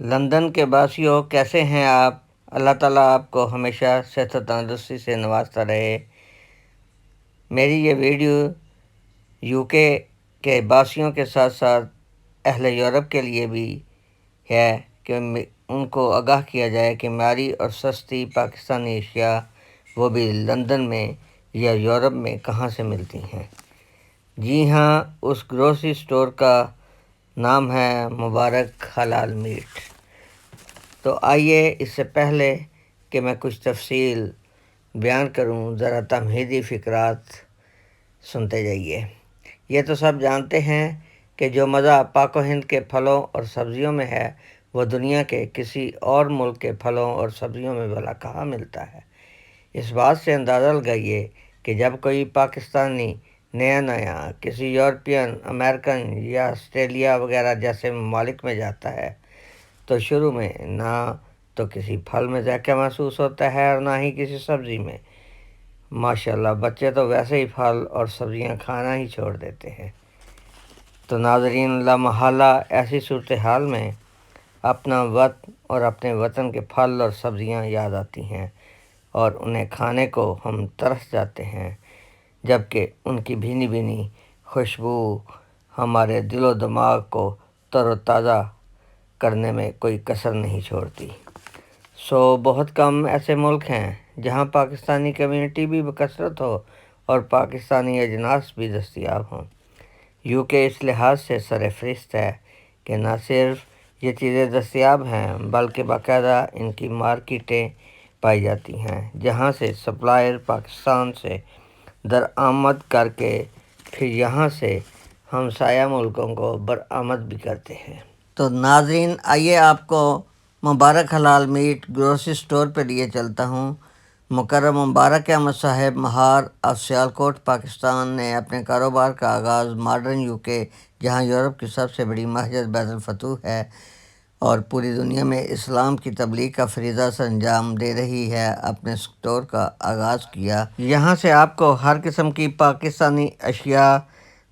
London کے باسیوں کیسے ہیں آپ؟ اللہ تعالیٰ آپ کو ہمیشہ صحت و تندرستی سے نوازتا رہے۔ میری یہ ویڈیو UK کے باسیوں کے ساتھ ساتھ اہل یورپ کے لیے بھی ہے کہ ان کو آگاہ کیا جائے کہ معیاری اور سستی پاکستانی اشیاء وہ بھی لندن میں یا یورپ میں کہاں سے ملتی ہیں۔ جی ہاں، اس گروسری سٹور کا نام ہے مبارک حلال میٹ۔ تو آئیے اس سے پہلے کہ میں کچھ تفصیل بیان کروں، ذرا تمہیدی فقرات سنتے جائیے۔ یہ تو سب جانتے ہیں کہ جو مزہ پاک و ہند کے پھلوں اور سبزیوں میں ہے وہ دنیا کے کسی اور ملک کے پھلوں اور سبزیوں میں بھلا کہاں ملتا ہے۔ اس بات سے اندازہ لگائیے کہ جب کوئی پاکستانی نیا کسی یورپین، امریکن یا آسٹریلیا وغیرہ جیسے ممالک میں جاتا ہے تو شروع میں نہ تو کسی پھل میں ذائقہ محسوس ہوتا ہے اور نہ ہی کسی سبزی میں۔ ماشاءاللہ بچے تو ویسے ہی پھل اور سبزیاں کھانا ہی چھوڑ دیتے ہیں۔ تو ناظرین، لامحالہ ایسی صورتحال میں اپنا وطن اور اپنے وطن کے پھل اور سبزیاں یاد آتی ہیں اور انہیں کھانے کو ہم ترس جاتے ہیں، جبکہ ان کی بھینی بھینی خوشبو ہمارے دل و دماغ کو تر و تازہ کرنے میں کوئی کسر نہیں چھوڑتی۔ بہت کم ایسے ملک ہیں جہاں پاکستانی کمیونٹی بھی بکثرت ہو اور پاکستانی اجناس بھی دستیاب ہوں۔ UK اس لحاظ سے سر فہرست ہے کہ نہ صرف یہ چیزیں دستیاب ہیں بلکہ باقاعدہ ان کی مارکیٹیں پائی جاتی ہیں، جہاں سے سپلائر پاکستان سے درآمد کر کے پھر یہاں سے ہمسایہ ملکوں کو برآمد بھی کرتے ہیں۔ تو ناظرین، آئیے آپ کو مبارک حلال میٹ گروسری سٹور پہ لیے چلتا ہوں۔ مکرم مبارک احمد صاحب مہار آف سیالکوٹ پاکستان نے اپنے کاروبار کا آغاز ماڈرن UK، جہاں یورپ کی سب سے بڑی مسجد بیت الفتوح ہے اور پوری دنیا میں اسلام کی تبلیغ کا فریضہ سر انجام دے رہی ہے، اپنے سٹور کا آغاز کیا۔ یہاں سے آپ کو ہر قسم کی پاکستانی اشیاء،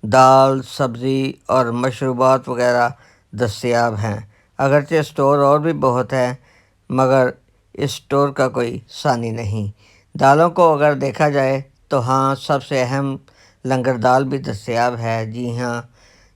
دال، سبزی اور مشروبات وغیرہ دستیاب ہیں۔ اگرچہ سٹور اور بھی بہت ہے مگر اس سٹور کا کوئی ثانی نہیں۔ دالوں کو اگر دیکھا جائے تو ہاں، سب سے اہم لنگر دال بھی دستیاب ہے۔ جی ہاں،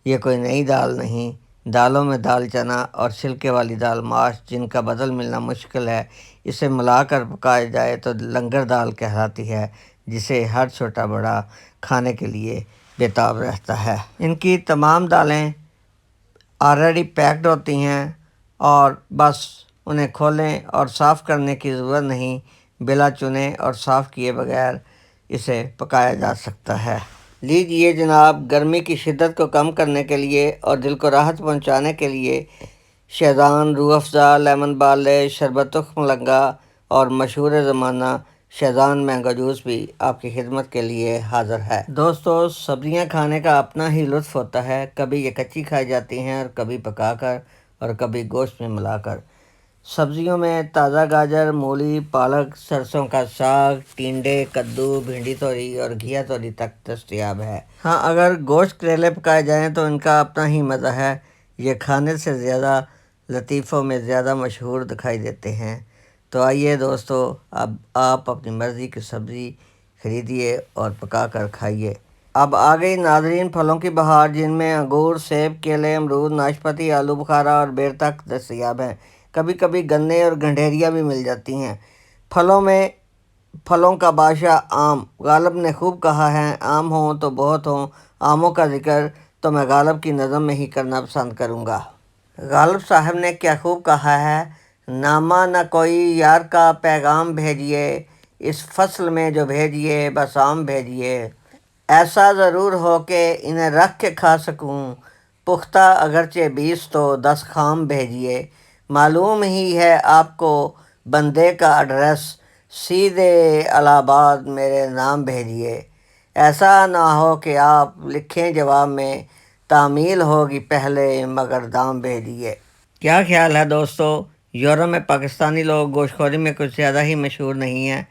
یہ کوئی نئی دال نہیں۔ دالوں میں دال چنا اور چھلکے والی دال ماش، جن کا بدل ملنا مشکل ہے، اسے ملا کر پکایا جائے تو لنگر دال کہلاتی ہے، جسے ہر چھوٹا بڑا کھانے کے لیے بےتاب رہتا ہے۔ ان کی تمام دالیں آلریڈی پیکڈ ہوتی ہیں اور بس انہیں کھولیں اور صاف کرنے کی ضرورت نہیں، بلا چنے اور صاف کیے بغیر اسے پکایا جا سکتا ہے۔ لیجئے جناب، گرمی کی شدت کو کم کرنے کے لیے اور دل کو راحت پہنچانے کے لیے شیزان، روح افزا، لیمن بارلے، شربت تخم مرنگا اور مشہور زمانہ شیزان مینگو جوس بھی آپ کی خدمت کے لیے حاضر ہے۔ دوستو، سبزیاں کھانے کا اپنا ہی لطف ہوتا ہے۔ کبھی یہ کچی کھائی جاتی ہیں اور کبھی پکا کر اور کبھی گوشت میں ملا کر۔ سبزیوں میں تازہ گاجر، مولی، پالک، سرسوں کا ساگ، ٹینڈے، کدو، بھنڈی توری اور گھیا توری تک دستیاب ہے۔ ہاں، اگر گوشت کریلے پکائے جائیں تو ان کا اپنا ہی مزہ ہے۔ یہ کھانے سے زیادہ لطیفوں میں زیادہ مشہور دکھائی دیتے ہیں۔ تو آئیے دوستو، اب آپ اپنی مرضی کی سبزی خریدیے اور پکا کر کھائیے۔ اب آ گئی ناظرین پھلوں کی بہار، جن میں انگور، سیب، کیلے، امرود، ناشپاتی، آلو بخارا اور بیر تک دستیاب ہیں۔ کبھی کبھی گنے اور گنڈھیریاں بھی مل جاتی ہیں۔ پھلوں کا بادشاہ آم۔ غالب نے خوب کہا ہے، آم ہوں تو بہت ہوں۔ آموں کا ذکر تو میں غالب کی نظم میں ہی کرنا پسند کروں گا۔ غالب صاحب نے کیا خوب کہا ہے، نامہ نہ کوئی یار کا پیغام بھیجیے، اس فصل میں جو بھیجیے بس آم بھیجیے، ایسا ضرور ہو کہ انہیں رکھ کے کھا سکوں، پختہ اگرچہ 20 تو 10 خام بھیجیے، معلوم ہی ہے آپ کو بندے کا ایڈریس، سیدھے الہ آباد میرے نام بھیجیے، ایسا نہ ہو کہ آپ لکھیں جواب میں، تعمیل ہوگی پہلے مگر دام بھیجیے۔ کیا خیال ہے دوستو، یورپ میں پاکستانی لوگ گوشت خوری میں کچھ زیادہ ہی مشہور نہیں ہیں؟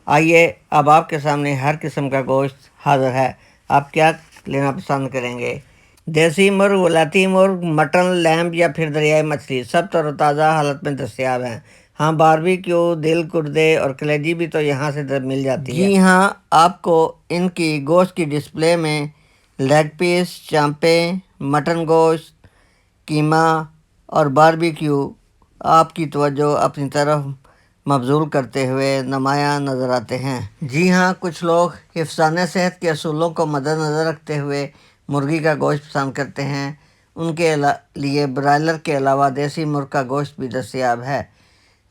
آئیے، اب آپ کے سامنے ہر قسم کا گوشت حاضر ہے۔ آپ کیا لینا پسند کریں گے؟ دیسی مرغ، ولاتی مرغ، مٹن، لیمب یا پھر دریائی مچھلی سب تر و تازہ حالت میں دستیاب ہیں۔ ہاں، باربیکیو، دل، گردے اور کلیجی بھی تو یہاں سے مل جاتی ہے۔ جی ہاں، آپ کو ان کی گوشت کی ڈسپلے میں لیگ پیس، چانپیں، مٹن گوشت، قیمہ اور باربیکیو آپ کی توجہ اپنی طرف مبذول کرتے ہوئے نمایاں نظر آتے ہیں۔ جی ہاں، کچھ لوگ حفظانِ صحت کے اصولوں کو مد نظر رکھتے ہوئے مرغی کا گوشت پسند کرتے ہیں۔ ان کے لیے برائلر کے علاوہ دیسی مرغ کا گوشت بھی دستیاب ہے۔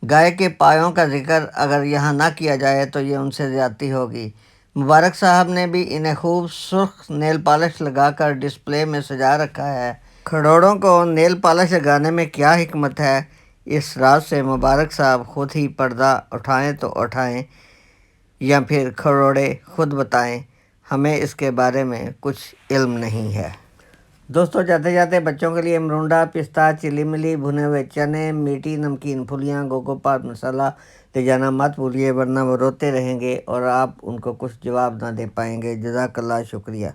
گائے کے پایوں کا ذکر اگر یہاں نہ کیا جائے تو یہ ان سے زیادتی ہوگی۔ مبارک صاحب نے بھی انہیں خوب سرخ نیل پالش لگا کر ڈسپلے میں سجا رکھا ہے۔ کھڑوڑوں کو نیل پالش لگانے میں کیا حکمت ہے، اس راز سے مبارک صاحب خود ہی پردہ اٹھائیں تو اٹھائیں یا پھر کھڑوڑے خود بتائیں، ہمیں اس کے بارے میں کچھ علم نہیں ہے۔ دوستو، جاتے جاتے بچوں کے لیے مرونڈا، پستہ، چلی ملی، بھنے ہوئے چنے، میٹھی نمکین پھلیاں، گوگو پاٹ مسالہ لے جانا مت بھولیے، ورنہ وہ روتے رہیں گے اور آپ ان کو کچھ جواب نہ دے پائیں گے۔ جزاک اللہ، شکریہ۔